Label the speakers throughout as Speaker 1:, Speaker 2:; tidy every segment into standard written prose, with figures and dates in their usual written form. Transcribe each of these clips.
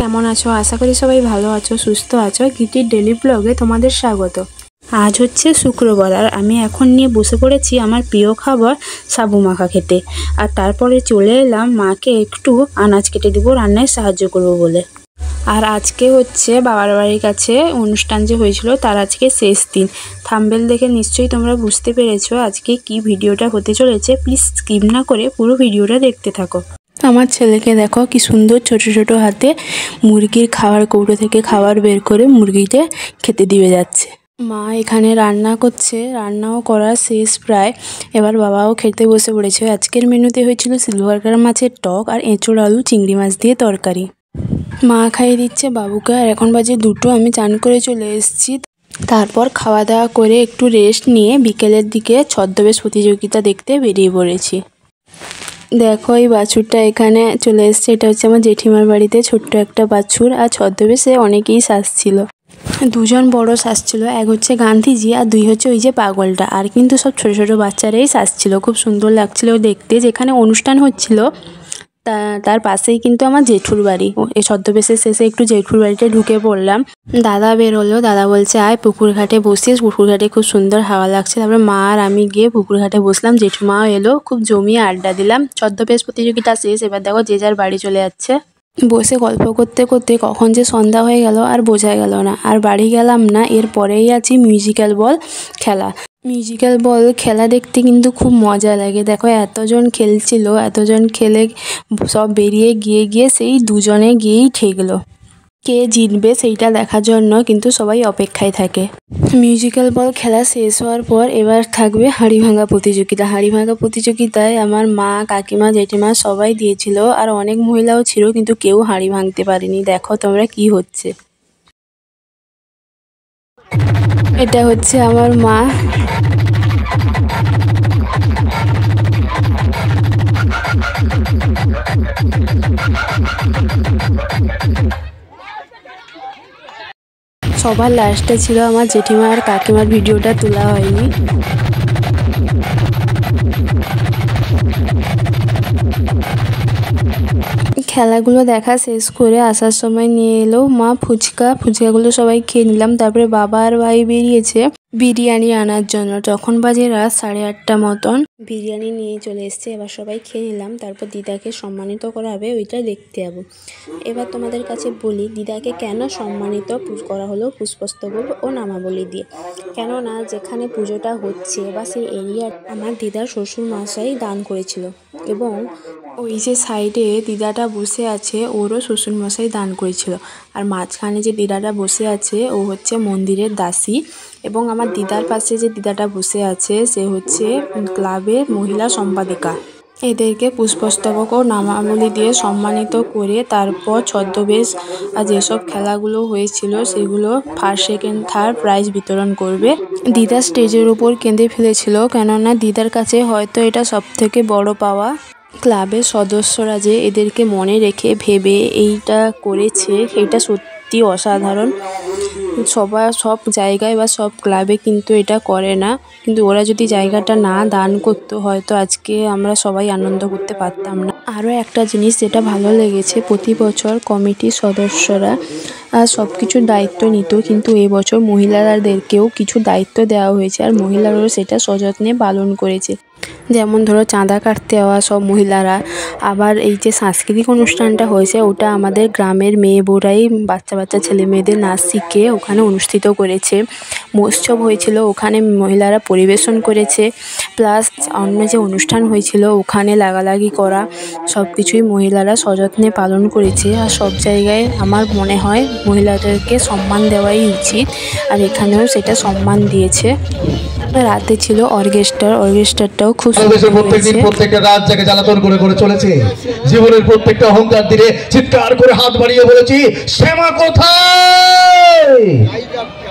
Speaker 1: কেমন আছো? আশা করি সবাই ভালো আছো, সুস্থ আছো। গীতির ডেলি ব্লগে তোমাদের স্বাগত। আজ হচ্ছে শুক্রবার আর আমি এখন নিয়ে বসে পড়েছি আমার প্রিয় খাবার সাবু মাখা খেতে। আর তারপরে চলে এলাম মাকে একটু আনাজ কেটে দেবো, রান্নায় সাহায্য করব বলে। আর আজকে হচ্ছে বাবার বাড়ির কাছে অনুষ্ঠান যে হয়েছিল তার আজকে শেষ দিন। থাম্বনেল দেখে নিশ্চয়ই তোমরা বুঝতে পেরেছো আজকে কি ভিডিওটা হতে চলেছে। প্লিজ স্কিপ না করে পুরো ভিডিওটা দেখতে থাকো। আমার ছেলেকে দেখো কি সুন্দর ছোট ছোট হাতে মুরগির খাবার কৌটো থেকে খাবার বের করে মুরগিতে খেতে দিয়ে যাচ্ছে। মা এখানে রান্না করছে, রান্নাও করা শেষ প্রায়। এবার বাবাও খেতে বসে পড়েছে। আজকের মেনুতে হয়েছিল সিলভার কাপ মাছের টক আর এঁচোড় আলু চিংড়ি মাছ দিয়ে তরকারি। মা খাইয়ে দিচ্ছে বাবুকে। আর এখন বাজে 2টো, আমি চান করে চলে এসেছি। তারপর খাওয়া দাওয়া করে একটু রেস্ট নিয়ে বিকেলের দিকে ছদ্মবেশ প্রতিযোগিতা দেখতে বেরিয়ে পড়েছি। দেখো এই বাছুরটা এখানে চলে এসছে। এটা হচ্ছে আমার জেঠিমার বাড়িতে ছোট্ট একটা বাছুর। আর ছদ্মবেশে অনেকেই সাজছিল। 2জন বড় সাজছিল, এক হচ্ছে গান্ধীজি আর 2 হচ্ছে ওই যে পাগলটা। আর কিন্তু সব ছোট ছোট বাচ্চারাই সাজছিল, খুব সুন্দর লাগছিল দেখতে। যেখানে অনুষ্ঠান হচ্ছিল তার পাশেই কিন্তু আমার জেঠুর বাড়ি। এই ছদ্মবেশের শেষে একটু জেঠুর বাড়িতে ঢুকে পড়লাম। দাদা বেরোলো, দাদা বলছে আয় পুকুর ঘাটে বসিস, পুকুর ঘাটে খুব সুন্দর হাওয়া লাগছে। তারপরে মা আর আমি গিয়ে পুকুর ঘাটে বসলাম। জেঠুমাও এলো, খুব জমিয়ে আড্ডা দিলাম। ছদ্মবেশ প্রতিযোগিতা শেষ, এবার দেখো যে যার বাড়ি চলে যাচ্ছে। বসে গল্প করতে করতে কখন যে সন্ধ্যা হয়ে গেল আর বোঝা গেল না। আর বাড়ি গেলাম না, এরপরেই আছি মিউজিক্যাল বল খেলা। মিউজিক্যাল বল খেলা দেখতে কিন্তু খুব মজা লাগে। দেখো এতজন খেলছিল, এতজন খেলে সব বেরিয়ে গিয়ে সেই 2জনে গিয়েই ঠেকলো। কে জিতবে সেইটা দেখার জন্য কিন্তু সবাই অপেক্ষায় থাকে। মিউজিক্যাল বল খেলা শেষ হওয়ার পর এবার থাকবে হাঁড়ি ভাঙা প্রতিযোগিতা। হাঁড়ি ভাঙা প্রতিযোগিতায় আমার মা, কাকিমা, জেঠিমা সবাই দিয়েছিল। আর অনেক মহিলাও ছিল, কিন্তু কেউ হাঁড়ি ভাঙতে পারেনি। দেখো তোমরা কি হচ্ছে। এটা হচ্ছে আমার মা। সবার লাস্টে ছিল আমার জেঠিমা আর কাকিমার ভিডিওটা তোলা হয়নি। খেলাগুলো দেখা শেষ করে আসার সময় নিয়ে এলো মা ফুচকাগুলো সবাই খেয়ে নিলাম। তারপরে বাবা আর ভাই বেরিয়েছে বিরিয়ানি আনার জন্য। তখন বাজে রাত 8:30 মতন। বিরিয়ানি নিয়ে চলে এসছে, এবার সবাই খেয়ে নিলাম। তারপর দিদাকে সম্মানিত করা হবে, ওইটা দেখতে যাবো। এবার তোমাদের কাছে বলি দিদাকে কেন সম্মানিত করা হলো পুষ্পস্তবক ও নামাবলী দিয়ে। কেননা যেখানে পুজোটা হচ্ছে বা সেই এরিয়া আমার দিদার শ্বশুর মশাই দান করেছিল। এবং ওই যে সাইডে দিদাটা বসে আছে ওরও শ্বশুর মশাই দান করেছিল। আর মাঝখানে যে দিদাটা বসে আছে ও হচ্ছে মন্দিরের দাসী। এবং আমার দিদার পাশে যে দিদাটা বসে আছে সে হচ্ছে ক্লাবের মহিলা সম্পাদিকা। এদেরকে পুষ্পস্তবক ও নামাবলী দিয়ে সম্মানিত করে তারপর ছদ্মবেশ আর যেসব খেলাগুলো হয়েছিল সেগুলো ফার্স্ট, সেকেন্ড, থার্ড প্রাইজ বিতরণ করবে। দিদা স্টেজের উপর কেঁদে ফেলেছিল, কেননা দিদার কাছে হয়তো এটা সবথেকে বড় পাওয়া। ক্লাবের সদস্যরা যে এদেরকে মনে রেখে ভেবে এইটা করেছে এটা সত্যি অসাধারণ। সব জায়গায় বা সব ক্লাবে কিন্তু এটা করে না। কিন্তু ওরা যদি জায়গাটা না দান করতো হয়তো আজকে আমরা সবাই আনন্দ করতে পারতাম না। আরও একটা জিনিস যেটা ভালো লেগেছে, প্রতি বছর কমিটির সদস্যরা সব কিছুর দায়িত্ব নিত, কিন্তু এবছর মহিলাদেরকেও কিছু দায়িত্ব দেওয়া হয়েছে আর মহিলারাও সেটা সযত্নে পালন করেছে। যেমন ধরো চাঁদা কাটতে হওয়া সব মহিলারা। আবার এই যে সাংস্কৃতিক অনুষ্ঠানটা হয়েছে ওটা আমাদের গ্রামের মেয়ে বউরাই বাচ্চা ছেলে মেয়েদের নাচ শিখে ওখানে অনুষ্ঠিত করেছে। মহোৎসব হয়েছিল, ওখানে মহিলারা পরিবেশন করেছে। প্লাস অন্য যে অনুষ্ঠান হয়েছিল ওখানে লাগালাগি করা সব কিছুই মহিলারা সযত্নে পালন করেছে। আর সব জায়গায় আমার মনে হয় মহিলাদেরকে সম্মান দেওয়াই উচিত, আর এখানেও সেটা সম্মান দিয়েছে। রাতে ছিল অর্কেস্ট্রাটাও খুব সুন্দর হয়েছে।
Speaker 2: প্রত্যেকটা রাত যাকে জ্বালাতন করে চলেছে, জীবনের প্রত্যেকটা অহংকার দিনে চিৎকার করে হাত বাড়িয়ে বলেছি শ্যামা কোথায়।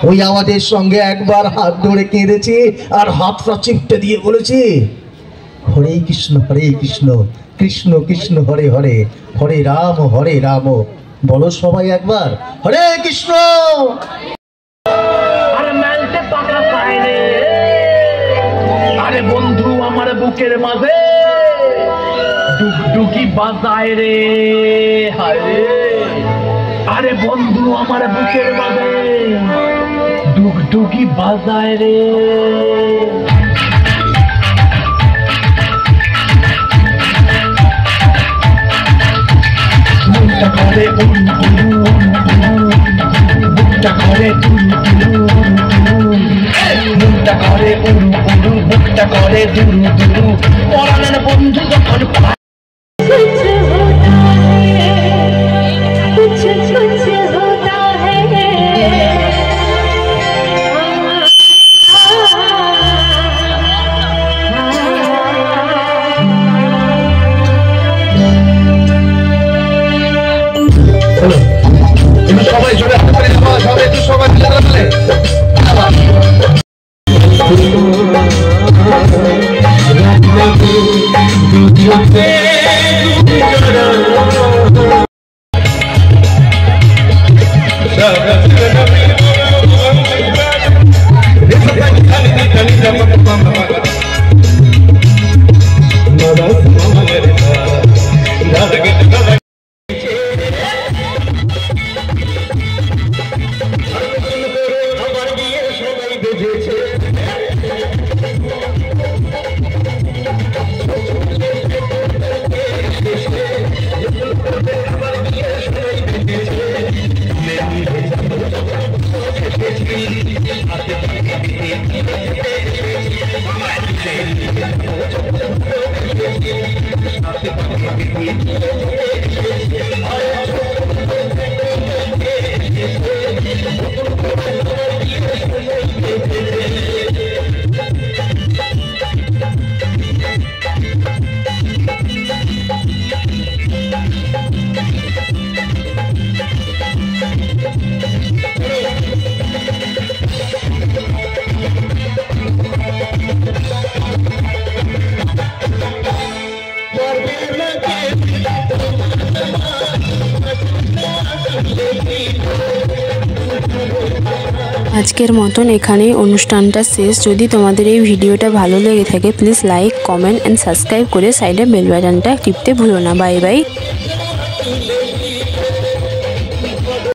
Speaker 2: ওই আওয়াজের সঙ্গে একবার হাত ধরে কেঁদেছে আর হাতটা চিপটে দিয়ে বলেছে, হরে কৃষ্ণ কৃষ্ণ কৃষ্ণ হরে হরে, হরে রাম বলো সবাই একবার, হরে কৃষ্ণ।
Speaker 3: আরে বন্ধু আমার বুকের মাঝে ডুগডুগি বাজায় রে, হায় আরে বন্ধু আমার বুকের মাঝে ডুগডুগি বাজায় রে। মনটা করে বুকটা করে মনটা করে বুকটা করে দুরু পরাণের বন্ধু যখন
Speaker 2: সবাই জোরে হাত তালি দাও, সবাই একটু সবাই মিলে তালে
Speaker 1: আজকের মতন এখানেই অনুষ্ঠানটা শেষ। যদি তোমাদের এই ভিডিওটা ভালো লেগে থাকে please like, comment and subscribe করে সাইডে বেল বাটনটা টিপতে ভুলো না। Bye bye.